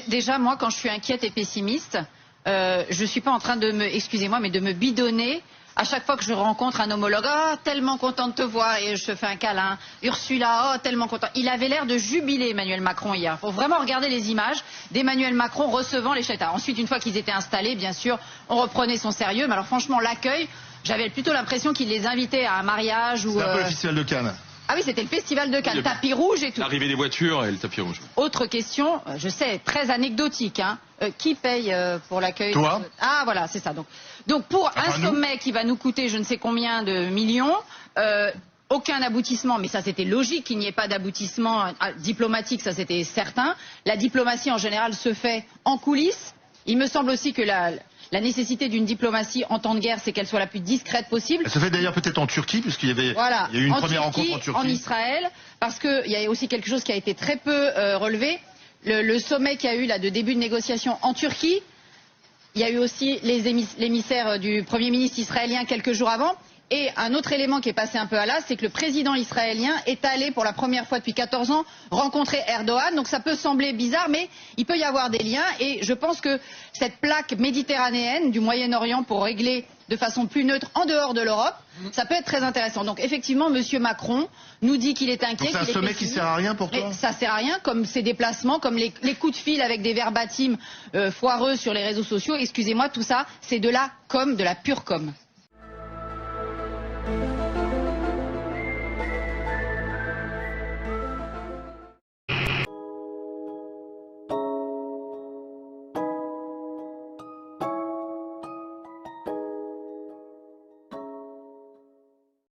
Déjà, moi, quand je suis inquiète et pessimiste, je suis pas en train de me, excusez-moi, mais de me bidonner à chaque fois que je rencontre un homologue. Ah, tellement content de te voir, et je te fais un câlin. Ursula, oh, tellement content. Il avait l'air de jubiler, Emmanuel Macron, hier. Il faut vraiment regarder les images d'Emmanuel Macron recevant les chefs d'État. Ensuite, une fois qu'ils étaient installés, bien sûr, on reprenait son sérieux. Mais alors, franchement, l'accueil, j'avais plutôt l'impression qu'il les invitait à un mariage ou. C'est un peu le festival de Cannes. Ah oui, c'était le festival de Cannes, tapis rouge et tout. L'arrivée des voitures et le tapis rouge. Autre question, je sais, très anecdotique, hein. Qui paye pour l'accueil? Toi. Ah voilà, c'est ça. Donc pour un sommet qui va nous coûter je ne sais combien de millions, aucun aboutissement, mais ça c'était logique qu'il n'y ait pas d'aboutissement diplomatique, ça c'était certain. La diplomatie en général se fait en coulisses. Il me semble aussi que la nécessité d'une diplomatie en temps de guerre, c'est qu'elle soit la plus discrète possible. Elle se fait d'ailleurs peut-être en Turquie, puisqu'il y avait il y a eu une première rencontre en Turquie. En Israël, parce qu'il y a aussi quelque chose qui a été très peu relevé. Le sommet qu'il y a eu là de début de négociation en Turquie, il y a eu aussi l'émissaire du Premier ministre israélien quelques jours avant. Et un autre élément qui est passé un peu à l'as, c'est que le président israélien est allé pour la première fois depuis 14 ans rencontrer Erdogan. Donc ça peut sembler bizarre, mais il peut y avoir des liens. Et je pense que cette plaque méditerranéenne du Moyen-Orient pour régler de façon plus neutre en dehors de l'Europe, ça peut être très intéressant. Donc effectivement, Monsieur Macron nous dit qu'il est inquiet. C'est un sommet qui sert à rien pour toi? Ça sert à rien, comme ses déplacements, comme les coups de fil avec des verbatims foireux sur les réseaux sociaux. Excusez-moi, tout ça, c'est de la com, de la pure com.